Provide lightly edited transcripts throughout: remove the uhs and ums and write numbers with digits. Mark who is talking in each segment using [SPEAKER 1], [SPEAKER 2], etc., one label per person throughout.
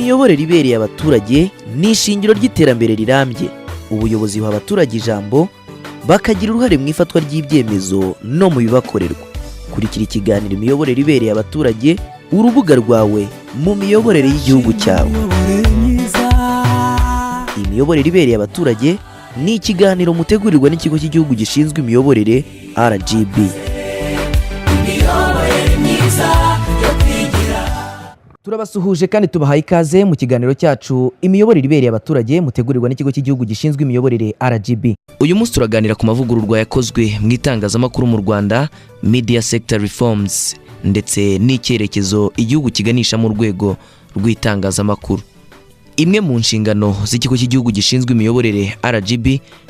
[SPEAKER 1] imiyoborere ibereye abaturage ni ishingiro ry'iterambere rirambye. Ubuyobozi buha abaturage ijambo bakagira uruhare mu ifatwa ry'ibyemezo no mu bibakorerwa. Kurikira ikiganiro imiyoborere ibereye abaturage, urubuga rwawe mu miyoborere y'igihugu cyawe. Imiyoborere ibereye abaturage ni ikiganiro mutegurirwa n'ikigo cy'igihugu gishinzwe imiyoborere RGB. Turabasuhuje kandi tubahaye ikaze mu kiganiro cyacu imiyoborere ibereye abaturage mutegurirwa n'ikigo cy'igihugu gishinzwe imiyoborere RGB. Uyu munsi turaganira ku mavugururwa yakozwe mu itangazamakuru mu Rwanda, media sector reforms, ndetse n'icyerekezo igihugu kiganisha mu rwego rw'itangazamakuru. Imwe mu nshingano z'ikigo cy'igihugu gishinzwe imiyoborere RGB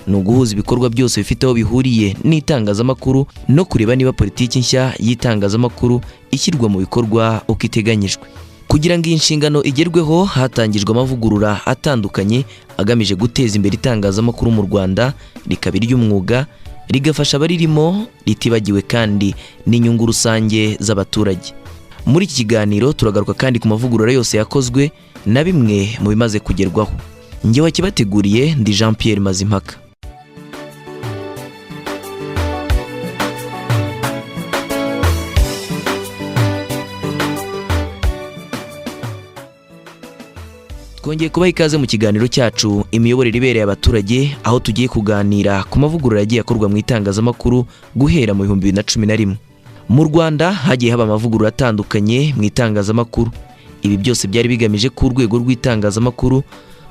[SPEAKER 1] ni uguhuza ibikorwa byose bifite aho bihuriye n'itangazamakuru no kureba niba politiki nshya y'itangazamakuru ishyirwa mu bikorwa uko iteganyijwe. Kugira ngo iyi nshingano igerweho, hatangijwe amavugurura atandukanye agamije guteza imbere itangazamakuru mu Rwanda, rikaba iry'umwuga, rigafasha abaririmo, ritibagiwe kandi n'inyungu rusange z'abaturage. Muri iki kiganiro turagaruka kandi ku mavugurura yose yakozwe na bimwe mu bimaze kugerwaho. Njye wakibateguriye ndi Jean Pierre Mazimpaka. Twongeye kubaha ikaze mu kiganiro cyacu imiyoborere ibereye abaturage, aho tugiye kuganira ku mavugurura yagiye akorwa mu itangazamakuru guhera mu 2011. Mu Rwanda hagiye haba amavugurura atandukanye mu itangazamakuru. Ibi byose byari bigamije ko urwego rw'itangazamakuru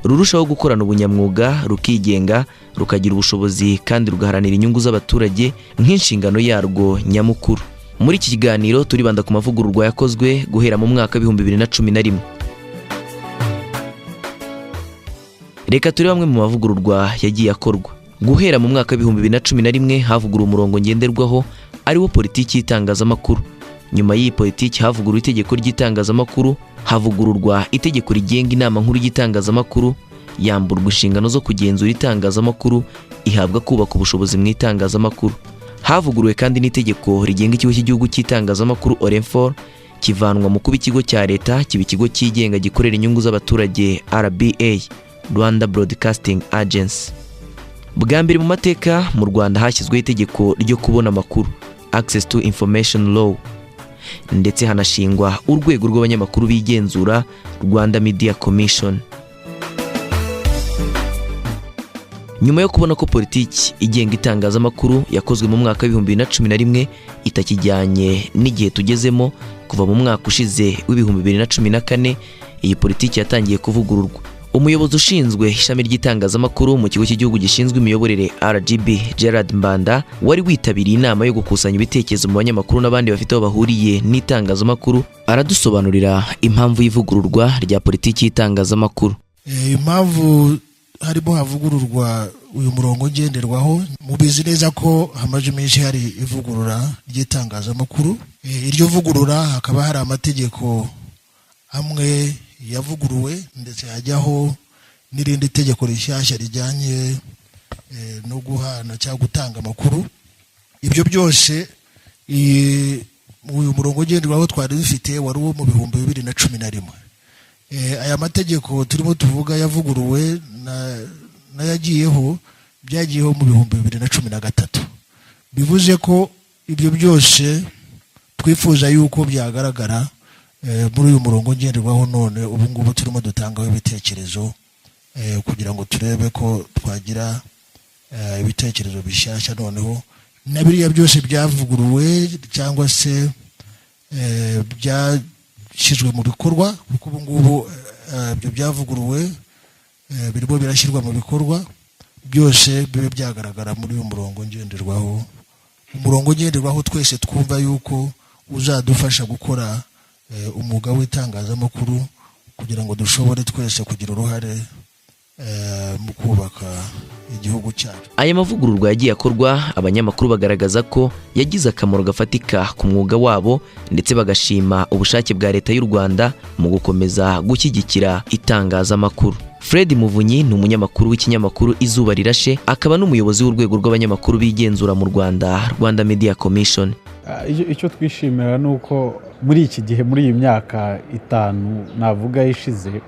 [SPEAKER 1] rurushaho gukorana ubunyamwuga, rukigenga, rukagira ubushobozi kandi rugaharanira inyungu z'abaturage nk'inshingano yarwo nyamukuru. Muri iki kiganiro turibanda ku mavugururwa yakozwe guhera mu mwaka 2011. Reka turebe amwe mu mavugururwa yagiye akorwa. Guhera mu mwaka 2011 havuguruwe umurongo ngenderwaho ariwo politiki y'itangazamakuru. Nyuma y'iyi politiki havuguruwe itegeko ry'itangazamakuru, havugururwa itegeko rigenga inama nkuru y'itangazamakuru, yamburwa inshingano zo kugenzura itangazamakuru, ihabwa kubaka ubushobozi mu itangazamakuru. Havuguruwe kandi n'itegeko rigenga ikigo cy'igihugu cy'itangazamakuru Orenfor, kivanwa mu kuba ikigo cya leta kiba ikigo cyigenga gikorera inyungu z'abaturage RBA, Rwanda Broadcasting Agency. Bwa mbere mu mateka mu Rwanda hashyizweho itegeko ryo kubona amakuru, Access to Information Law, ndetse hanashingwa urwego rw'abanyamakuru bigenzura, Rwanda Media Commission. Nyuma yo kubona ko politiki igenga itangazamakuru yakozwe mu mwaka 2011 itakijyanye n'igihe tugezemo, kuva mu mwaka ushize w'2014 iyi politiki yatangiye kuvugururwa. Umuyobozi ushinzwe ishami ry'itangazamakuru mu kigo cy'igihugu gishinzwe imiyoborere RGB, Gerard Mbanda, wari witabiriye inama yo gukusanya ibitekerezo mu banyamakuru n'abandi bafite aho bahuriye n'itangazamakuru, aradusobanurira impamvu y'ivugururwa rya politiki y'itangazamakuru.
[SPEAKER 2] Impamvu harimo havugururwa uyu murongo ngenderwaho, mubizi neza ko hamaje menshi hari ivugurura ry'itangazamakuru. Iryo vugurura hakaba hari amategeko amwe yavuguruwe, ndetse hajyaho n'irindi tegeko rishyashya rijyanye no guhana cyangwa gutanga amakuru. Ibyo byose uyu murongo ngenderwaho twari dufite wari wo mu 2011. Aya mategeko turimo tuvuga yavuguruwe byagiyeho mu 2013. Bivuze ko ibyo byose twifuza yuko byagaragara muri uyu murongo ngenderwaho. None ubu ngubu turimo dutangaho ibitekerezo kugira ngo turebe ko twagira ibitekerezo bishyashya, noneho na biriya byose byavuguruwe cyangwa se byashyizwe mu bikorwa, kuko ubu ngubu ibyo byavuguruwe birimo birashyirwa mu bikorwa, byose bibe byagaragara muri uyu murongo ngenderwaho. Umurongo ngenderwaho twese twumva yuko uzadufasha gukora umwuga w'itangazamakuru kugira ngo dushobore twese kugira uruhare mu kubaka igihugu cyacu.
[SPEAKER 1] Aya mavugururwa yagiye akorwa, abanyamakuru bagaragaza ko yagize akamaro gafatika ku mwuga wabo, ndetse bagashima ubushake bwa leta y'u Rwanda mu gukomeza gushyigikira itangazamakuru. Fred Muvunyi ni umunyamakuru w'ikinyamakuru Izuba Rirashe, akaba n'umuyobozi w'urwego rw'abanyamakuru bigenzura mu Rwanda, Rwanda Media Commission.
[SPEAKER 3] Icyo twishimira nuko muri iki gihe, muri iyi myaka 5 navuga ishize,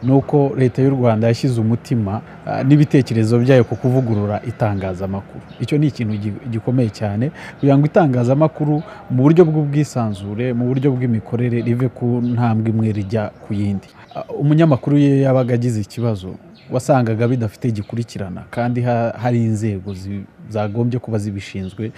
[SPEAKER 3] nuko leta y'u Rwanda yashyize umutima n'ibitekerezo byayo ku kuvugurura itangazamakuru. Icyo ni ikintu gikomeye cyane kugira ngo itangazamakuru mu buryo bw'ubwisanzure, mu buryo bw'imikorere rive ku ntambwe imwe rijya ku yindi. Umunyamakuru ye yabaga agize ikibazo wasangaga bidafite gikurikirana kandi hari inzego zagombye kuba zibishinzwe.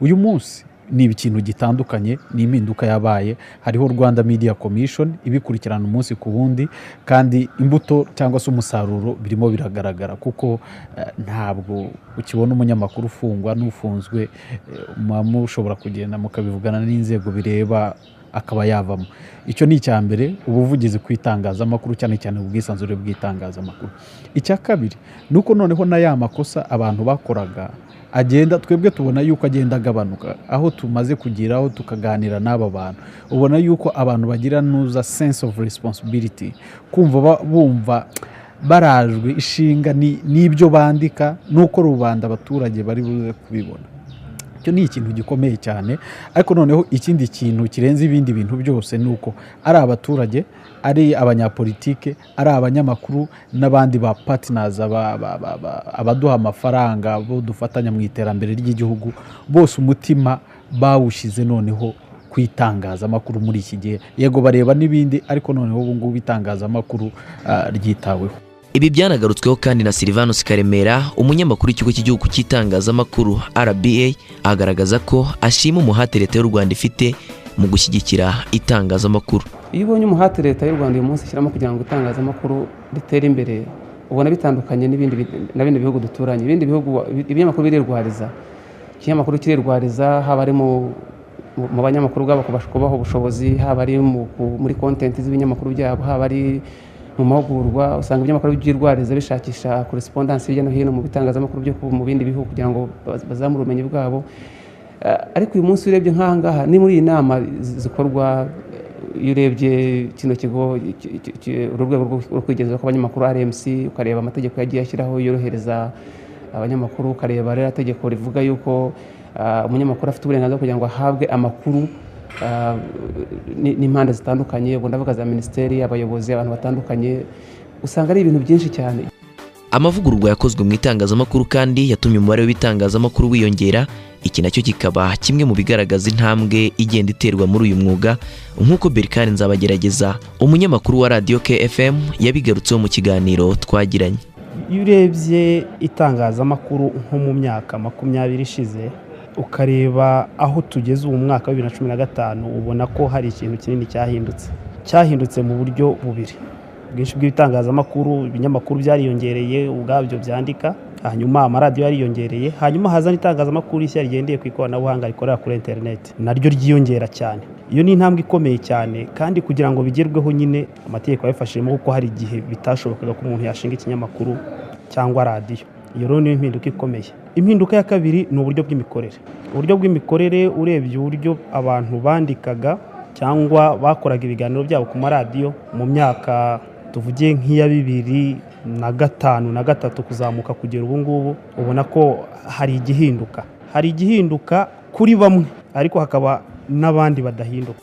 [SPEAKER 3] Uyu munsi ni ikintu gitandukanye, ni impinduka yabaye. Hariho Rwanda Media Commission ibikurikirana umunsi ku wundi, kandi imbuto cyangwa se umusaruro birimo biragaragara, kuko ntabwo ukibona umunyamakuru ufungwa n'ufunzwe mushobora kugenda mukabivugana n'inzego bireba akaba yavamo. Icyo ni icya mbere, ubuvugizi ku itangazamakuru, cyane cyane ubwisanzure bw'itangazamakuru. Icya kabiri nuko noneho na ya makosa abantu bakoraga agenda, twebwe tubona yuko agenda agabanuka. Aho tumaze kugeraho tukaganira n'aba bantu, ubona yuko abantu bagira nuza sense of responsibility, kumva bumva barajwe ishinga n'ibyo bandika, nuko rubanda abaturage bari buze kubibona. Icyo ni ikintu gikomeye cyane. Ariko noneho ikindi kintu kirenze ibindi bintu byose nuko ari abaturage, ari abanyapolitike, ari abanyamakuru n'abandi ba partners, abaduha amafaranga, bo dufatanya mu iterambere ry'igihugu, bose umutima bawushize noneho ku itangazamakuru muri iki gihe. Yego bareba n'ibindi, ariko noneho ubu ngubu itangazamakuru ryitaweho.
[SPEAKER 1] Ibi byanagarutsweho kandi na Silvanus Karemera, umunyamakuru w'ikigo cy'igihugu cy'itangazamakuru RBA, agaragaza ko ashima umuhate leta y'u Rwanda ifite mu gushyigikira itangazamakuru.
[SPEAKER 4] Iyo ubonye umuhate leta y'u Rwanda uyu munsi ishyiramo kugira ngo itangazamakuru ritere imbere, ubona bitandukanye n'ibindi bihugu duturanye. Ibindi bihugu ibinyamakuru birirwariza, ikinyamakuru kirirwariza, haba ari mu banyamakuru bwabo kubaho ubushobozi, haba ari muri content z'ibinyamakuru byabo, haba ari mu mahugurwa. Usanga ibinyamakuru byirwariza bishakisha correspondence hirya no hino mu bitangazamakuru byo mu bindi bihugu kugira ngo bazamure ubumenyi bwabo. Ariko uyu munsi urebye nk'ahangaha ni muri iyi nama zikorwa, iyo urebye kino kigo urwego rwo kwigenzura kw'abanyamakuru RMC, ukareba amategeko yagiye ashyiraho yorohereza abanyamakuru, ukareba rero itegeko rivuga yuko umunyamakuru afite uburenganzira kugira ngo ahabwe amakuru n'impande zitandukanye, ubwo ndavuga za minisiteri, abayobozi, abantu batandukanye. Usanga ari ibintu byinshi cyane.
[SPEAKER 1] Amavugururwa yakozwe mu itangazamakuru kandi yatumye umubare w'ibitangazamakuru wiyongera. Iki nacyo kikaba kimwe mu bigaragaza intambwe igenda iterwa muri uyu mwuga, nk'uko Berkane Nzabagerageza, umunyamakuru wa Radio KFM, yabigarutseho mu kiganiro twagiranye.
[SPEAKER 5] Iyo urebye itangazamakuru nko mu myaka 20 ishize, ukareba aho tugeze ubu mwaka wa 2015, ubona ko hari ikintu kinini cyahindutse mu buryo bubiri. Bwinshi bw'ibitangazamakuru, ibinyamakuru byariyongereye ubwabyo byandika, hanyuma amaradiyo yariyongereye, hanyuma hazana itangazamakuru ishya rigendeye ku ikoranabuhanga rikorera kuri internet, naryo ryiyongera cyane. Iyo ni intambwe ikomeye cyane, kandi kugira ngo bigerweho nyine amategeko yabifashijemo, kuko hari igihe bitashobokaga ko umuntu yashinga ikinyamakuru cyangwa radiyo. Iyo rero ni impinduka ikomeye. Impinduka ya kabiri ni uburyo bw'imikorere. Uburyo bw'imikorere, urebye uburyo abantu bandikaga cyangwa bakoraga ibiganiro byabo ku maradiyo mu myaka tuvuge nk'iya 2005 na 2003 kuzamuka kugera ubu ngubu, ubona ko hari igihinduka kuri bamwe, ariko hakaba n'abandi badahinduka.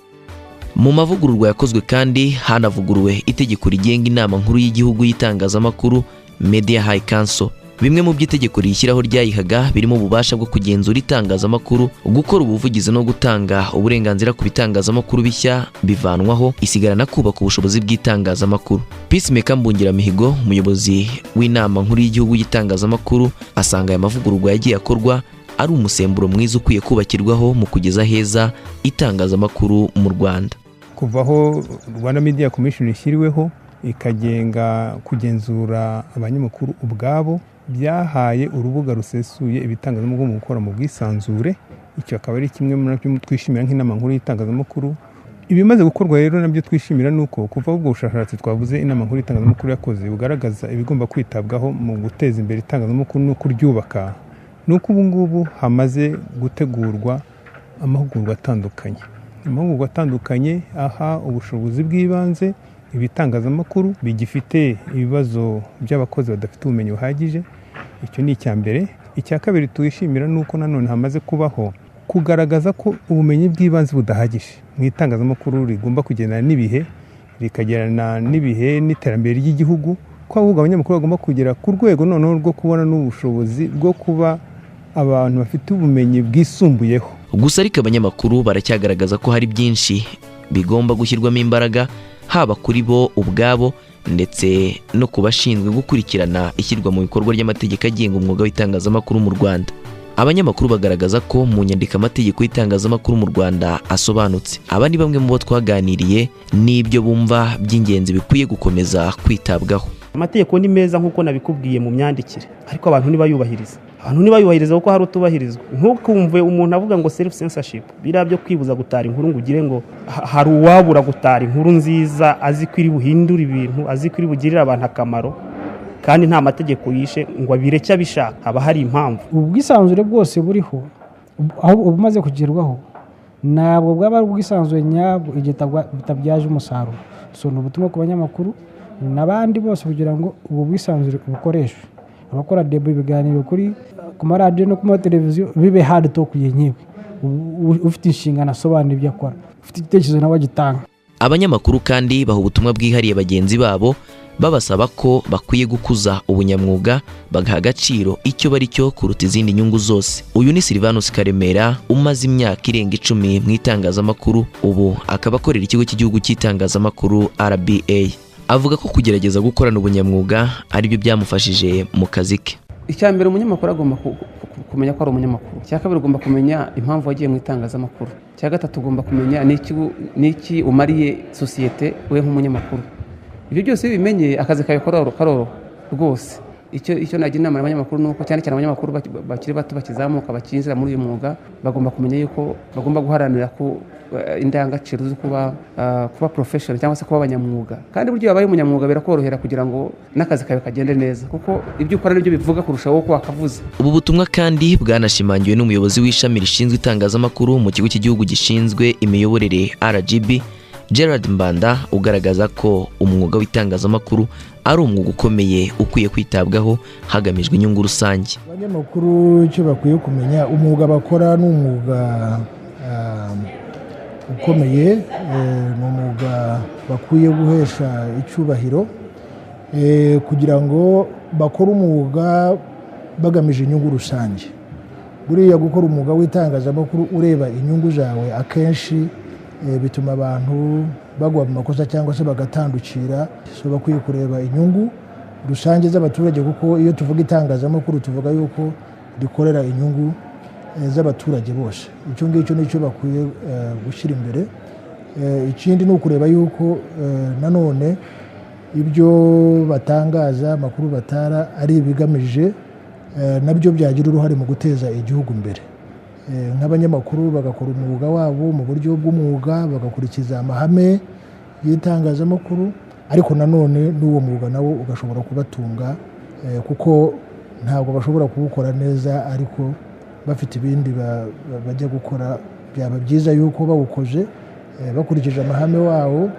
[SPEAKER 1] Mu mavugururwa yakozwe kandi hanavuguruwe itegeko rigenga inama nkuru y'igihugu y'itangazamakuru, Media High Council. Bimwe mu by'itegeko rishyiraho ryayihaga birimo ububasha bwo kugenzura itangazamakuru, gukora ubuvugizi no gutanga uburenganzira ku bitangazamakuru bishya bivanwaho, isigarana kubaka ubushobozi bw'itangazamakuru. Peacemaker Mbungiramihigo, umuyobozi w'inama nkuru y'igihugu y'itangazamakuru, asanga aya mavugururwa yagiye akorwa ari umusemburo mwiza ukwiye kubakirwaho mu kugeza heza itangazamakuru mu Rwanda.
[SPEAKER 6] Kuvaho Rwanda Media Commission ishyiriweho ikagenga kugenzura abanyamakuru ubwabo, byahaye urubuga rusesuye ibitangazamakuru mu gukora mu bwisanzure. Icyo akaba ari kimwe mu byo twishimira nk'inama nkuru y'itangazamakuru. Ibimaze gukorwa rero nabyo twishimira nuko kuva ubwo bushakashatsi twavuze inama nkuru y'itangazamakuru yakoze bugaragaza ibigomba kwitabwaho mu guteza imbere itangazamakuru no kuryubaka, nuko ubu ngubu hamaze gutegurwa amahugurwa atandukanye aha ubushobozi bw'ibanze ibitangazamakuru bigifite ibibazo by'abakozi badafite ubumenyi buhagije. Icyo ni icya mbere. Icya kabiri twishimira nuko nanone hamaze kubaho kugaragaza ko ubumenyi bw'ibanze budahagije mu itangazamakuru rigomba kugendana n'ibihe, bikagerana n'ibihe n'iterambere ry'igihugu, ko ahubwo abanyamakuru bagomba kugera ku rwego noneho rwo kubona n'ubushobozi bwo kuba abantu bafite ubumenyi bwisumbuyeho.
[SPEAKER 1] Gusa ariko abanyamakuru baracyagaragaza ko hari byinshi bigomba gushyirwamo imbaraga, haba kuri bo ubwabo ndetse no kubashinzwe gukurikirana ishyirwa mu bikorwa ry'amategeko agenga umwuga w'itangazamakuru mu Rwanda. Abanyamakuru bagaragaza ko mu nyandiko amategeko y'itangazamakuru mu Rwanda asobanutse. Aba ni bamwe mu bo twaganiriye n'ibyo bumva by'ingenzi bikwiye gukomeza kwitabwaho.
[SPEAKER 5] Amategeko ni meza nk'uko nabikubwiye mu myandikire, ariko abantu ntibayubahiriza. Kuko hari utubahirizwa. Ntukumve umuntu avuga ngo self censorship, biriya byo kwibuza gutara inkuru ngo ugire ngo hari uwabura gutara inkuru nziza azi ko iri buhindura ibintu, azi ko iri bugirira abantu akamaro, kandi nta mategeko yishe ngo abireke abishaka. Haba hari impamvu.
[SPEAKER 7] Ubwisanzure bwose buriho aho ubumaze kugerwaho ntabwo bwaba ari ubwisanzure nyabwo igihe bitabyaje umusaruro. So n'ubutumwa ku banyamakuru n'abandi bose kugira ngo ubu bwisanzure bukoreshwe. Abakora debate ibiganiro kuri ku maradiyo no ku mateleviziyo bibe hard talk yenyewe. Ufite inshingano asobanura ibyo akora, ufite igitekerezo nawe agitanga.
[SPEAKER 1] Abanyamakuru kandi baha ubutumwa bwihariye bagenzi babo, babasaba ko bakwiye gukuza ubunyamwuga, bagaha agaciro icyo bari cyo kuruta izindi nyungu zose. Uyu ni Silvanus Karemera umaze imyaka irenga 10 mu itangazamakuru, ubu akaba akorera ikigo cy'igihugu cy'itangazamakuru RBA. Avuga ko kugerageza gukorana ubunyamwuga ari byo byamufashije mu kazi ke.
[SPEAKER 4] Icyambere umunyamakuru agomba kumenya ko ari umunyamakuru. Cyakabiri ugomba kumenya impamvu wagiye mu itangazamakuru. Cyagatatu ugomba kumenya niki umariye societe we nk'umunyamakuru. Ibyo byose bimenye akazi kawe karoro rwose. Icyo nagira inama y'abanyamakuru nuko cyane cyane abanyamakuru bakiri bato bakizamuka bakinjira muri uyu mwuga bagomba kumenya yuko bagomba guharanira ku indangagaciro zo kuba professional cyangwa se kuba abanyamwuga. Kandi buryo yabaye umunyamwuga birakorohera kugira ngo n'akazi kawe kagende neza, kuko ibyo ukora nibyo bivuga kurushaho ko wakavuze.
[SPEAKER 1] Ubu butumwa kandi bwanashimangiwe n'umuyobozi w'ishami rishinzwe itangazamakuru mu kigo cy'igihugu gishinzwe imiyoborere RGB, Gerard Mbanda, ugaragaza ko umwuga w'itangazamakuru ari umwuga ukomeye ukwiye kwitabwaho hagamijwe inyungu rusange.
[SPEAKER 2] Abanyamakuru icyo bakwiye kumenya, umwuga bakora ni umwuga ukomeye, ni umwuga bakwiye guhesha icyubahiro kugira ngo bakore umwuga bagamije inyungu rusange. Buriya gukora umwuga w'itangazamakuru ureba inyungu zawe akenshi bituma abantu bagwa mu makosa cyangwa se bagatandukira. So bakwiye kureba inyungu rusange z'abaturage, kuko iyo tuvuga itangazamakuru tuvuga yuko rikorera inyungu z'abaturage bose. Icyo ngicyo nicyo bakwiye gushyira imbere. Ikindi ni ukureba yuko nanone ibyo batangaza, amakuru batara ari ibigamije nabyo byagira uruhare mu guteza igihugu imbere. Nk'abanyamakuru bagakora umwuga wabo mu buryo bw'umwuga, bagakurikiza amahame y'itangazamakuru, ariko nanone n'uwo mwuga nawo ugashobora kubatunga, kuko ntabwo bashobora kuwukora neza ariko bafite ibindi bajya gukora. Byaba byiza yuko bawukoze bakurikije amahame wawo,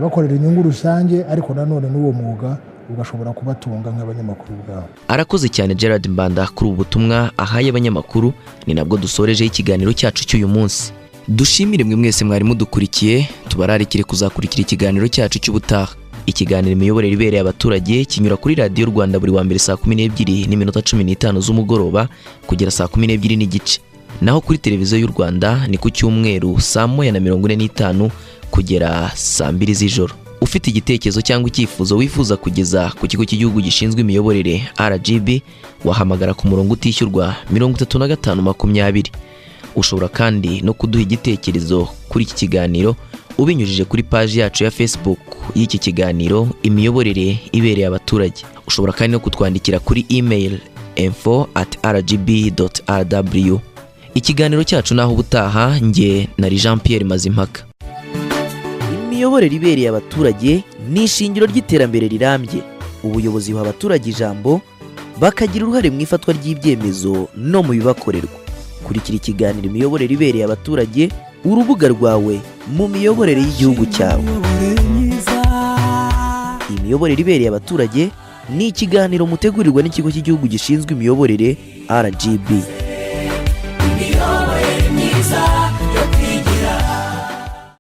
[SPEAKER 2] bakorera inyungu rusange, ariko nanone n'uwo mwuga ugashobora kubatunga nk'abanyamakuru bwabo.
[SPEAKER 1] Arakoze cyane Gerard Mbanda kuri ubu butumwa ahaye abanyamakuru. Ni nabwo dusoreje ikiganiro cyacu cy'uyu munsi. Dushimire mwe mwese mwari mudukurikiye, tubararikire kuzakurikira ikiganiro cyacu cy'ubutaha. Ikiganiro imiyoborere ibereye abaturage kinyura kuri Radio Rwanda buri wa mbere saa 12:15 z'umugoroba kugera saa 12:15. Naho kuri televiziyo y'u Rwanda ni ku cyumweru saa 1:45 kugera saa 2 z'ijoro. Ufite igitekerezo cyangwa icyifuzo wifuza kugeza ku kigo cy'igihugu gishinzwe imiyoborere RGB, wahamagara ku murongo utishyurwa 3520. Ushobora kandi no kuduha igitekerezo kuri iki kiganiro ubinyujije kuri page yacu ya Facebook y'iki kiganiro imiyoborere ibereye abaturage. Ushobora kandi no kutwandikira kuri email info@rgb.rw. Ikiganiro cyacu naho ubutaha, nge nari Jean Pierre Mazimpaka. Imiyoborere ibereye abaturage ni ishingiro ry'iterambere rirambye. Ubuyobozi buha abaturage ijambo bakagira uruhare mu ifatwa ry'ibyemezo no mu bibakorerwa. Kurikira ikiganiro imiyoborere ibereye abaturage, urubuga rwawe mu miyoborere y'igihugu cyawe. Imiyoborere ibereye abaturage ni ikiganiro mutegurirwa n'ikigo cy'igihugu gishinzwe imiyoborere RGB. Imiyoborere myiza.